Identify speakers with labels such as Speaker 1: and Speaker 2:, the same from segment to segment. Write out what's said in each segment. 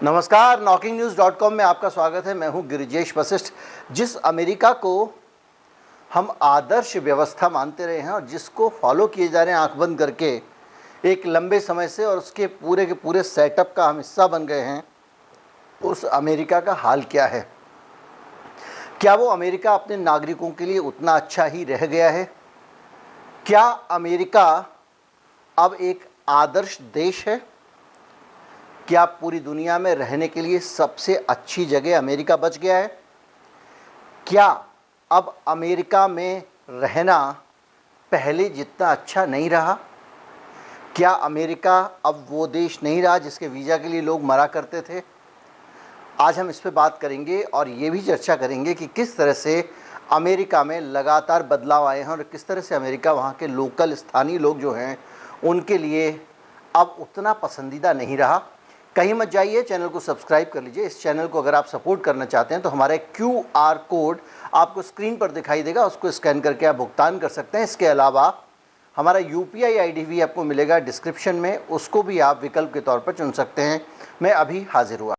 Speaker 1: नमस्कार, knocking-news.com में आपका स्वागत है। मैं हूं गिरिजेश वशिष्ठ। जिस अमेरिका को हम आदर्श व्यवस्था मानते रहे हैं और जिसको फॉलो किए जा रहे हैं आंख बंद करके एक लंबे समय से, और उसके पूरे के पूरे सेटअप का हम हिस्सा बन गए हैं, उस अमेरिका का हाल क्या है? क्या वो अमेरिका अपने नागरिकों के लिए उतना अच्छा ही रह गया है? क्या अमेरिका अब एक आदर्श देश है? क्या पूरी दुनिया में रहने के लिए सबसे अच्छी जगह अमेरिका बच गया है? क्या अब अमेरिका में रहना पहले जितना अच्छा नहीं रहा? क्या अमेरिका अब वो देश नहीं रहा जिसके वीज़ा के लिए लोग मरा करते थे? आज हम इस पे बात करेंगे और ये भी चर्चा करेंगे कि किस तरह से अमेरिका में लगातार बदलाव आए हैं और किस तरह से अमेरिका वहाँ के लोकल स्थानीय लोग जो हैं उनके लिए अब उतना पसंदीदा नहीं रहा। कहीं मत जाइए, चैनल को सब्सक्राइब कर लीजिए। इस चैनल को अगर आप सपोर्ट करना चाहते हैं तो हमारा QR कोड आपको स्क्रीन पर दिखाई देगा, उसको स्कैन करके आप भुगतान कर सकते हैं। इसके अलावा हमारा UPI ID भी आपको मिलेगा डिस्क्रिप्शन में, उसको भी आप विकल्प के तौर पर चुन सकते हैं। मैं अभी हाजिर हुआ।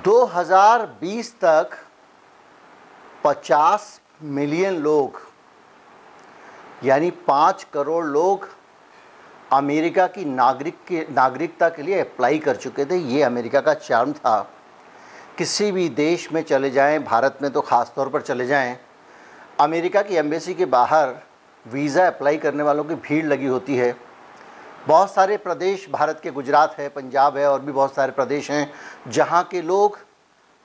Speaker 1: दो 2020 तक 50 मिलियन लोग यानी 5 करोड़ लोग अमेरिका की नागरिकता के लिए अप्लाई कर चुके थे। ये अमेरिका का चार्म था। किसी भी देश में चले जाएं, भारत में तो ख़ास तौर पर चले जाएं, अमेरिका की एम्बेसी के बाहर वीज़ा अप्लाई करने वालों की भीड़ लगी होती है। बहुत सारे प्रदेश भारत के, गुजरात है, पंजाब है और भी बहुत सारे प्रदेश हैं जहाँ के लोग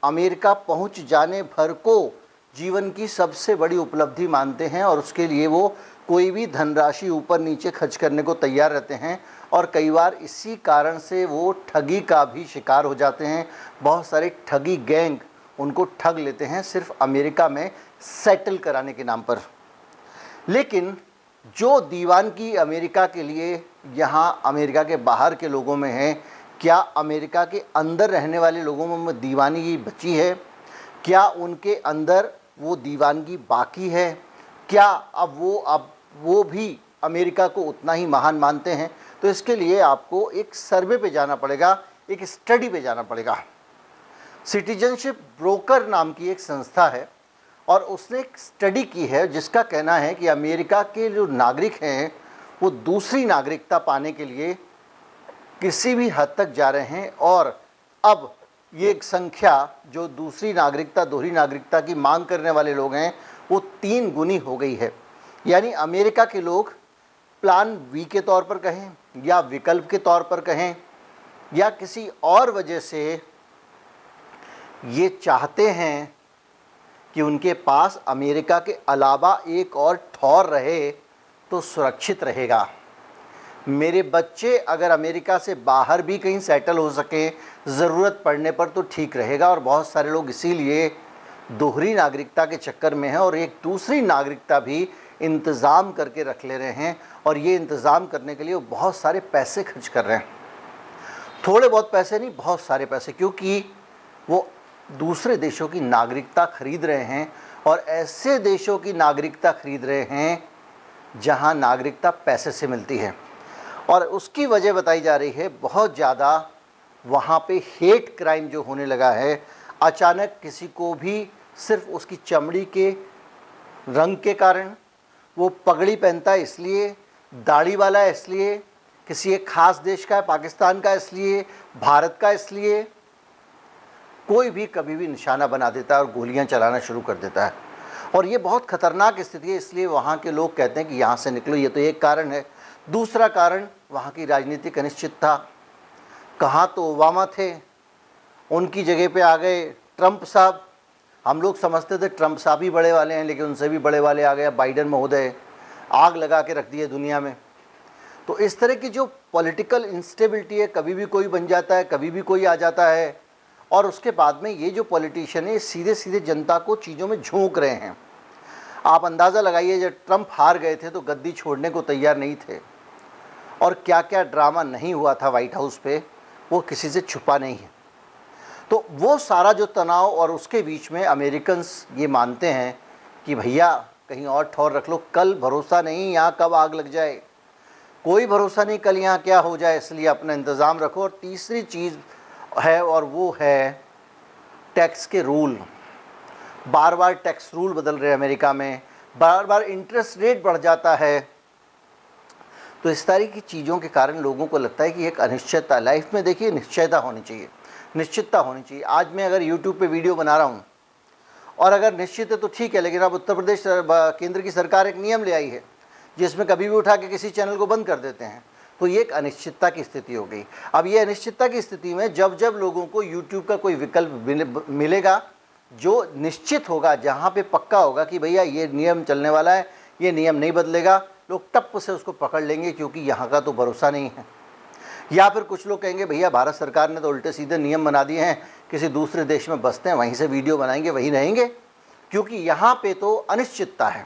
Speaker 1: अमेरिका पहुँच जाने भर को जीवन की सबसे बड़ी उपलब्धि मानते हैं और उसके लिए वो कोई भी धनराशि ऊपर नीचे खर्च करने को तैयार रहते हैं और कई बार इसी कारण से वो ठगी का भी शिकार हो जाते हैं। बहुत सारे ठगी गैंग उनको ठग लेते हैं सिर्फ अमेरिका में सेटल कराने के नाम पर। लेकिन जो दीवानगी अमेरिका के लिए यहाँ अमेरिका के बाहर के लोगों में है, क्या अमेरिका के अंदर रहने वाले लोगों में दीवानगी बची है? क्या उनके अंदर वो दीवानगी बाकी है? क्या अब वो भी अमेरिका को उतना ही महान मानते हैं? तो इसके लिए आपको एक सर्वे पे जाना पड़ेगा, एक स्टडी पे जाना पड़ेगा। सिटीजनशिप ब्रोकर नाम की एक संस्था है और उसने एक स्टडी की है जिसका कहना है कि अमेरिका के जो नागरिक हैं वो दूसरी नागरिकता पाने के लिए किसी भी हद तक जा रहे हैं और अब ये एक संख्या जो दूसरी नागरिकता, दोहरी नागरिकता की मांग करने वाले लोग हैं वो 3 गुनी हो गई है। यानी अमेरिका के लोग प्लान बी के तौर पर कहें या विकल्प के तौर पर कहें या किसी और वजह से ये चाहते हैं कि उनके पास अमेरिका के अलावा एक और ठौर रहे तो सुरक्षित रहेगा। मेरे बच्चे अगर अमेरिका से बाहर भी कहीं सेटल हो सके ज़रूरत पड़ने पर तो ठीक रहेगा। और बहुत सारे लोग इसीलिए दोहरी नागरिकता के चक्कर में हैं और एक दूसरी नागरिकता भी इंतज़ाम करके रख ले रहे हैं और ये इंतज़ाम करने के लिए वो बहुत सारे पैसे खर्च कर रहे हैं। थोड़े बहुत पैसे नहीं, बहुत सारे पैसे, क्योंकि वो दूसरे देशों की नागरिकता खरीद रहे हैं और ऐसे देशों की नागरिकता खरीद रहे हैं जहां नागरिकता पैसे से मिलती है। और उसकी वजह बताई जा रही है बहुत ज़्यादा वहाँ पे हेट क्राइम जो होने लगा है। अचानक किसी को भी सिर्फ उसकी चमड़ी के रंग के कारण, वो पगड़ी पहनता है इसलिए, दाढ़ी वाला है इसलिए, किसी एक ख़ास देश का है, पाकिस्तान का इसलिए, भारत का इसलिए, कोई भी कभी भी निशाना बना देता है और गोलियां चलाना शुरू कर देता है। और ये बहुत ख़तरनाक स्थिति है, इसलिए वहाँ के लोग कहते हैं कि यहाँ से निकलो। ये तो एक कारण है। दूसरा कारण वहाँ की राजनीतिक अनिश्चितता। कहाँ तो ओबामा थे, उनकी जगह पे आ गए ट्रंप साहब। हम लोग समझते थे ट्रंप साहब ही बड़े वाले हैं, लेकिन उनसे भी बड़े वाले आ गए बाइडन महोदय। आग लगा के रख दी है दुनिया में। तो इस तरह की जो पॉलिटिकल इंस्टेबिलिटी है, कभी भी कोई बन जाता है, कभी भी कोई आ जाता है। और उसके बाद में ये जो पॉलिटिशियन है सीधे सीधे जनता को चीज़ों में झोंक रहे हैं। आप अंदाज़ा लगाइए, जब ट्रंप हार गए थे तो गद्दी छोड़ने को तैयार नहीं थे और क्या क्या ड्रामा नहीं हुआ था वाइट हाउस पे, वो किसी से छुपा नहीं है। तो वो सारा जो तनाव और उसके बीच में अमेरिकन्स ये मानते हैं कि भैया कहीं और ठौर रख लो, कल भरोसा नहीं यहाँ कब आग लग जाए, कोई भरोसा नहीं कल यहाँ क्या हो जाए, इसलिए अपना इंतज़ाम रखो। और तीसरी चीज़ है और वो है टैक्स के रूल। बार बार टैक्स रूल बदल रहे हैं अमेरिका में, बार बार इंटरेस्ट रेट बढ़ जाता है। तो इस तरह की चीज़ों के कारण लोगों को लगता है कि एक अनिश्चितता लाइफ में, देखिए निश्चयता होनी चाहिए, निश्चितता होनी चाहिए। आज मैं अगर यूट्यूब पे वीडियो बना रहा हूँ और अगर निश्चित है तो ठीक है, लेकिन अब उत्तर प्रदेश केंद्र की सरकार एक नियम ले आई है जिसमें कभी भी उठा के किसी चैनल को बंद कर देते हैं, तो ये एक अनिश्चितता की स्थिति हो गई। अब ये अनिश्चितता की स्थिति में जब जब लोगों को यूट्यूब का कोई विकल्प मिलेगा जो निश्चित होगा, जहाँ पे पक्का होगा कि भैया ये नियम चलने वाला है, ये नियम नहीं बदलेगा, लोग टप से उसको पकड़ लेंगे, क्योंकि यहाँ का तो भरोसा नहीं है। या फिर कुछ लोग कहेंगे भैया भारत सरकार ने तो उल्टे सीधे नियम बना दिए हैं, किसी दूसरे देश में बसते हैं वहीं से वीडियो बनाएंगे वहीं रहेंगे, क्योंकि यहाँ पे तो अनिश्चितता है।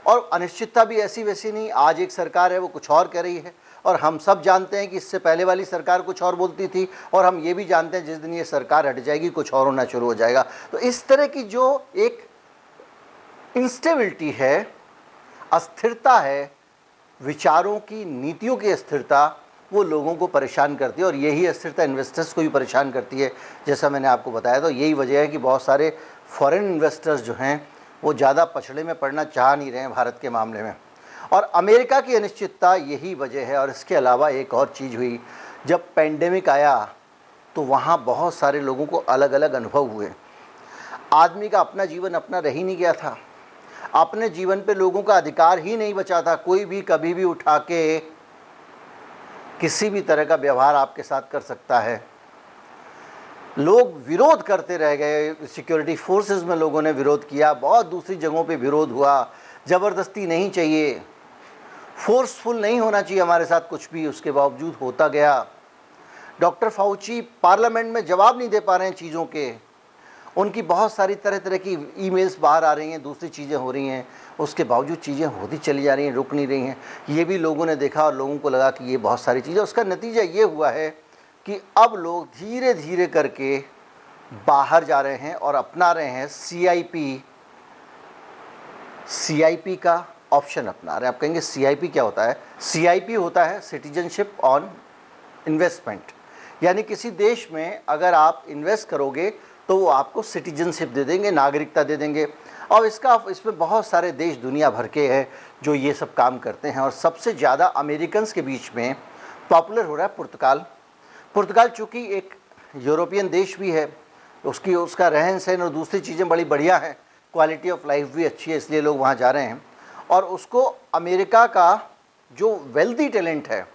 Speaker 1: और अनिश्चितता भी ऐसी वैसी नहीं, आज एक सरकार है वो कुछ और कह रही है, और हम सब जानते हैं कि इससे पहले वाली सरकार कुछ और बोलती थी, और हम ये भी जानते हैं जिस दिन ये सरकार हट जाएगी कुछ और होना शुरू हो जाएगा। तो इस तरह की जो एक इंस्टेबिलिटी है, अस्थिरता है, विचारों की, नीतियों की अस्थिरता, वो लोगों को परेशान करती है। और यही अस्थिरता इन्वेस्टर्स को भी परेशान करती है, जैसा मैंने आपको बताया। तो यही वजह है कि बहुत सारे फॉरेन इन्वेस्टर्स जो हैं वो ज़्यादा पछड़े में पड़ना चाह नहीं रहे हैं भारत के मामले में। और अमेरिका की अनिश्चितता यही वजह है। और इसके अलावा एक और चीज़ हुई, जब पेंडेमिक आया तो वहाँ बहुत सारे लोगों को अलग अलग अनुभव हुए। आदमी का अपना जीवन अपना रह ही नहीं गया था, अपने जीवन पे लोगों का अधिकार ही नहीं बचा था। कोई भी कभी भी उठा के किसी भी तरह का व्यवहार आपके साथ कर सकता है। लोग विरोध करते रह गए, सिक्योरिटी फोर्सेस में लोगों ने विरोध किया, बहुत दूसरी जगहों पे विरोध हुआ। ज़बरदस्ती नहीं चाहिए, फोर्सफुल नहीं होना चाहिए हमारे साथ कुछ भी, उसके बावजूद होता गया। डॉक्टर फाउची पार्लियामेंट में जवाब नहीं दे पा रहे हैं चीज़ों के, उनकी बहुत सारी तरह तरह की ईमेल्स बाहर आ रही हैं, दूसरी चीज़ें हो रही हैं, उसके बावजूद चीज़ें होती चली जा रही हैं, रुक नहीं रही हैं। ये भी लोगों ने देखा और लोगों को लगा कि ये बहुत सारी चीज़ें, उसका नतीजा ये हुआ है कि अब लोग धीरे धीरे करके बाहर जा रहे हैं और अपना रहे हैं सीआईपी का ऑप्शन अपना रहे हैं। आप कहेंगे सीआईपी क्या होता है? सीआईपी होता है सिटीजनशिप ऑन इन्वेस्टमेंट, यानी किसी देश में अगर आप इन्वेस्ट करोगे तो वो आपको सिटीजनशिप दे देंगे, नागरिकता दे देंगे। और इसमें बहुत सारे देश दुनिया भर के हैं जो ये सब काम करते हैं। और सबसे ज़्यादा अमेरिकन्स के बीच में पॉपुलर हो रहा है पुर्तगाल। पुर्तगाल चूँकि एक यूरोपियन देश भी है, उसका रहन सहन और दूसरी चीज़ें बड़ी बढ़िया हैं, क्वालिटी ऑफ लाइफ भी अच्छी है, इसलिए लोग वहाँ जा रहे हैं। और उसको अमेरिका का जो वेल्दी टैलेंट है,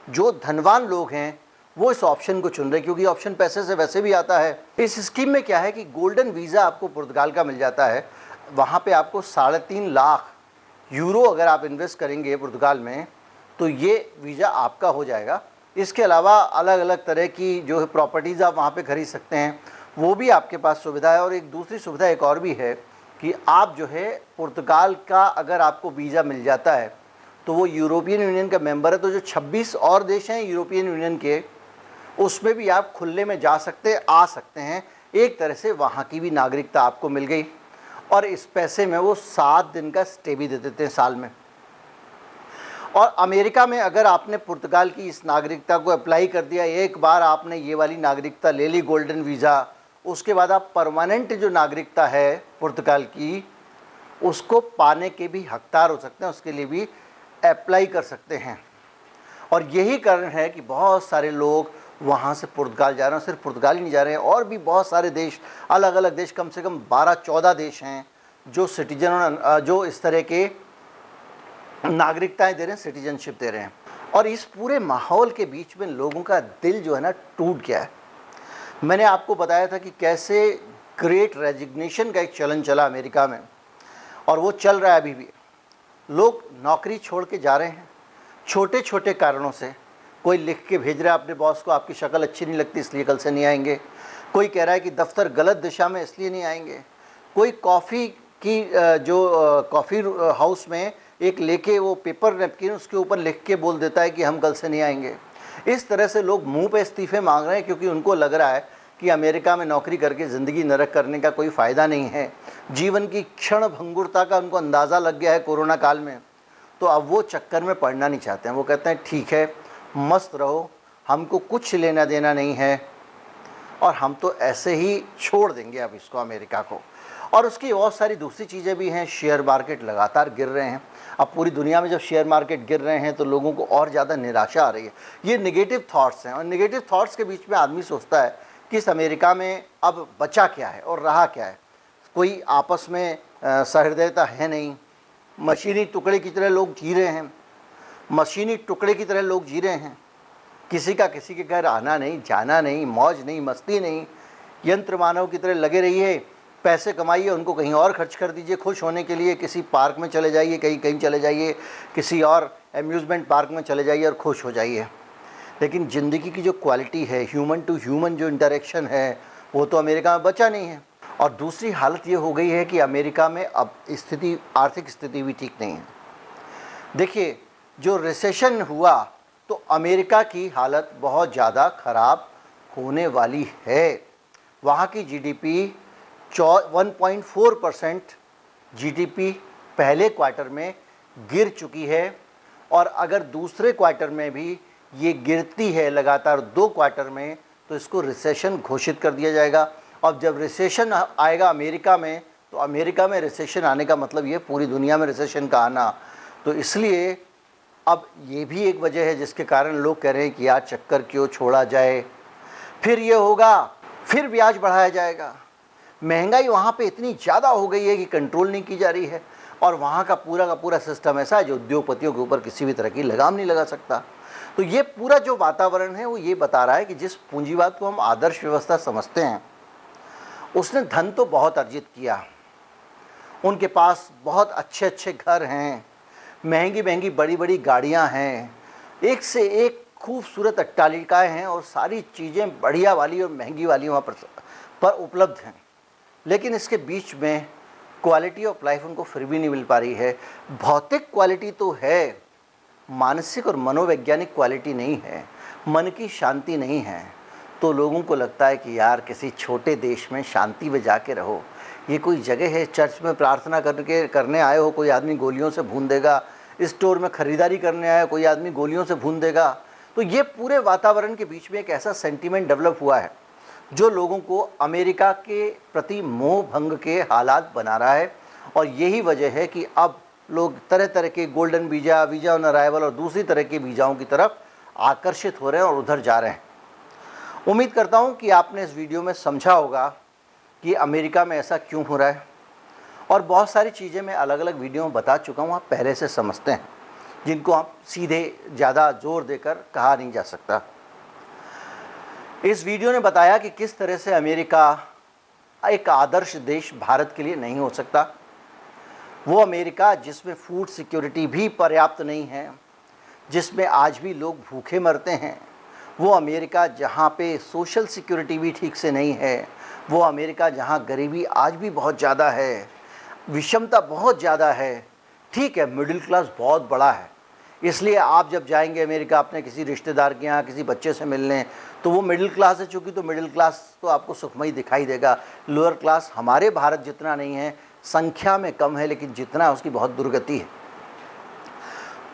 Speaker 1: जो धनवान लोग हैं, वो इस ऑप्शन को चुन रहे हैं, क्योंकि ऑप्शन पैसे से वैसे भी आता है। इस स्कीम में क्या है कि गोल्डन वीज़ा आपको पुर्तगाल का मिल जाता है। वहाँ पे आपको 3.5 लाख यूरो अगर आप इन्वेस्ट करेंगे पुर्तगाल में तो ये वीज़ा आपका हो जाएगा। इसके अलावा अलग अलग तरह की जो है प्रॉपर्टीज़ आप वहाँ पे खरीद सकते हैं, वो भी आपके पास सुविधा है। और एक दूसरी सुविधा एक और भी है कि आप जो है पुर्तगाल का अगर आपको वीज़ा मिल जाता है तो वो यूरोपियन यूनियन का मेंबर है। तो जो 26 और देश हैं यूरोपियन यूनियन के, उसमें भी आप खुले में जा सकते, आ सकते हैं। एक तरह से वहाँ की भी नागरिकता आपको मिल गई। और इस पैसे में वो 7 दिन का स्टे भी दे देते हैं साल में। और अमेरिका में अगर आपने पुर्तगाल की इस नागरिकता को अप्लाई कर दिया, एक बार आपने ये वाली नागरिकता ले ली, गोल्डन वीज़ा, उसके बाद आप परमानेंट जो नागरिकता है पुर्तगाल की, उसको पाने के भी हकदार हो सकते हैं, उसके लिए भी अप्लाई कर सकते हैं। और यही कारण है कि बहुत सारे लोग वहाँ से पुर्तगाल जा रहे हैं। सिर्फ पुर्तगाल ही नहीं जा रहे हैं, और भी बहुत सारे देश, अलग अलग देश, कम से कम 12-14 देश हैं जो जो इस तरह के नागरिकताएं दे रहे हैं, सिटीजनशिप दे रहे हैं। और इस पूरे माहौल के बीच में लोगों का दिल जो है ना टूट गया है। मैंने आपको बताया था कि कैसे ग्रेट रेजिग्नेशन का एक चलन चला अमेरिका में, और वो चल रहा है अभी भी। लोग नौकरी छोड़ के जा रहे हैं छोटे छोटे कारणों से। कोई लिख के भेज रहा है अपने बॉस को, आपकी शक्ल अच्छी नहीं लगती इसलिए कल से नहीं आएंगे। कोई कह रहा है कि दफ्तर गलत दिशा में इसलिए नहीं आएंगे। कोई कॉफ़ी की जो कॉफ़ी हाउस में एक लेके वो पेपर नैपकिन, उसके ऊपर लिख के बोल देता है कि हम कल से नहीं आएंगे। इस तरह से लोग मुंह पे इस्तीफ़े मांग रहे हैं, क्योंकि उनको लग रहा है कि अमेरिका में नौकरी करके ज़िंदगी नरक करने का कोई फ़ायदा नहीं है, जीवन की क्षण भंगुरता का उनको अंदाज़ा लग गया है कोरोना काल में, तो अब वो चक्कर में पड़ना नहीं चाहते हैं। वो कहते हैं ठीक है, मस्त रहो, हमको कुछ लेना देना नहीं है और हम तो ऐसे ही छोड़ देंगे अब इसको, अमेरिका को। और उसकी बहुत सारी दूसरी चीज़ें भी हैं। शेयर मार्केट लगातार गिर रहे हैं। अब पूरी दुनिया में जब शेयर मार्केट गिर रहे हैं तो लोगों को और ज़्यादा निराशा आ रही है। ये नेगेटिव थॉट्स हैं और नेगेटिव थॉट्स के बीच में आदमी सोचता है कि इस अमेरिका में अब बचा क्या है और रहा क्या है। कोई आपस में सहृदयता है नहीं, मशीनी टुकड़े की तरह लोग जी रहे हैं, मशीनी टुकड़े की तरह लोग जी रहे हैं। किसी का किसी के घर आना नहीं, जाना नहीं, मौज नहीं, मस्ती नहीं, यंत्र मानव की तरह लगे रहिए, पैसे कमाइए, उनको कहीं और खर्च कर दीजिए खुश होने के लिए। किसी पार्क में चले जाइए, कहीं कहीं चले जाइए, किसी और एम्यूज़मेंट पार्क में चले जाइए और खुश हो जाइए। लेकिन ज़िंदगी की जो क्वालिटी है, ह्यूमन टू ह्यूमन जो इंटरेक्शन है, वो तो अमेरिका में बचा नहीं है। और दूसरी हालत ये हो गई है कि अमेरिका में अब स्थिति, आर्थिक स्थिति भी ठीक नहीं है। देखिए, जो रिसेशन हुआ तो अमेरिका की हालत बहुत ज़्यादा ख़राब होने वाली है। वहाँ की जीडीपी 1.4% जीडीपी पहले क्वार्टर में गिर चुकी है और अगर दूसरे क्वार्टर में भी ये गिरती है लगातार 2 क्वार्टर में, तो इसको रिसेशन घोषित कर दिया जाएगा। अब जब रिसेशन आएगा अमेरिका में, तो अमेरिका में रिसेशन आने का मतलब ये पूरी दुनिया में रिसेशन का आना। तो इसलिए अब ये भी एक वजह है जिसके कारण लोग कह रहे हैं कि यार चक्कर क्यों छोड़ा जाए। फिर ये होगा, फिर ब्याज बढ़ाया जाएगा। महंगाई वहाँ पे इतनी ज़्यादा हो गई है कि कंट्रोल नहीं की जा रही है और वहाँ का पूरा सिस्टम ऐसा है जो उद्योगपतियों के ऊपर किसी भी तरह की लगाम नहीं लगा सकता। तो ये पूरा जो वातावरण है वो ये बता रहा है कि जिस पूंजीवाद को हम आदर्श व्यवस्था समझते हैं, उसने धन तो बहुत अर्जित किया, उनके पास बहुत अच्छे घर हैं, महंगी बड़ी गाड़ियां हैं, एक से एक खूबसूरत अट्टालिकाएं हैं और सारी चीज़ें बढ़िया वाली और महंगी वाली वहाँ पर उपलब्ध हैं। लेकिन इसके बीच में क्वालिटी ऑफ लाइफ उनको फिर भी नहीं मिल पा रही है। भौतिक क्वालिटी तो है, मानसिक और मनोवैज्ञानिक क्वालिटी नहीं है, मन की शांति नहीं है। तो लोगों को लगता है कि यार किसी छोटे देश में शांति में जाके रहो। ये कोई जगह है चर्च में प्रार्थना करने आए हो, कोई आदमी गोलियों से भून देगा, स्टोर में ख़रीदारी करने आए कोई आदमी गोलियों से भून देगा। तो ये पूरे वातावरण के बीच में एक ऐसा सेंटीमेंट डेवलप हुआ है जो लोगों को अमेरिका के प्रति मोह भंग के हालात बना रहा है। और यही वजह है कि अब लोग तरह तरह के गोल्डन वीज़ा ऑन अराइवल और दूसरी तरह के वीज़ाओं की तरफ आकर्षित हो रहे हैं और उधर जा रहे हैं। उम्मीद करता हूँ कि आपने इस वीडियो में समझा होगा कि अमेरिका में ऐसा क्यों हो रहा है और बहुत सारी चीज़ें मैं अलग अलग वीडियो में बता चुका हूँ, आप पहले से समझते हैं, जिनको आप सीधे ज़्यादा जोर देकर कहा नहीं जा सकता। इस वीडियो ने बताया कि किस तरह से अमेरिका एक आदर्श देश भारत के लिए नहीं हो सकता। वो अमेरिका जिसमें फूड सिक्योरिटी भी पर्याप्त नहीं है, जिसमें आज भी लोग भूखे मरते हैं, वो अमेरिका जहाँ पे सोशल सिक्योरिटी भी ठीक से नहीं है, वो अमेरिका जहाँ गरीबी आज भी बहुत ज़्यादा है, विषमता बहुत ज़्यादा है। ठीक है, मिडिल क्लास बहुत बड़ा है, इसलिए आप जब जाएंगे अमेरिका अपने किसी रिश्तेदार के यहाँ किसी बच्चे से मिलने, तो वो मिडिल क्लास है चूँकि, तो मिडिल क्लास तो आपको सुखमयी दिखाई देगा। लोअर क्लास हमारे भारत जितना नहीं है, संख्या में कम है, लेकिन जितना है उसकी बहुत दुर्गति है।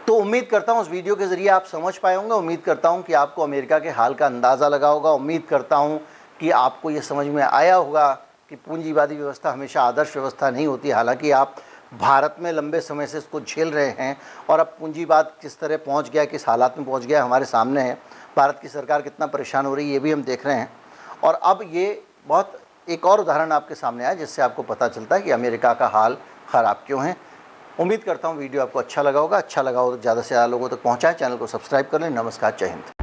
Speaker 1: तो उम्मीद करता हूँ उस वीडियो के ज़रिए आप समझ पाए होंगे। उम्मीद करता हूँ कि आपको अमेरिका के हाल का अंदाज़ा लगा होगा। उम्मीद करता हूँ कि आपको ये समझ में आया होगा कि पूंजीवादी व्यवस्था हमेशा आदर्श व्यवस्था नहीं होती। हालांकि आप भारत में लंबे समय से इसको झेल रहे हैं और अब पूंजीवाद किस तरह पहुंच गया, किस हालात में पहुंच गया हमारे सामने है। भारत की सरकार कितना परेशान हो रही है ये भी हम देख रहे हैं। और अब ये बहुत एक और उदाहरण आपके सामने आया जिससे आपको पता चलता है कि अमेरिका का हाल ख़राब क्यों है। उम्मीद करता हूँ वीडियो आपको अच्छा लगा होगा। अच्छा लगा हो तो ज़्यादा से ज़्यादा लोगों तक पहुँचाएं, चैनल को सब्सक्राइब कर लें। नमस्कार, जय हिंद।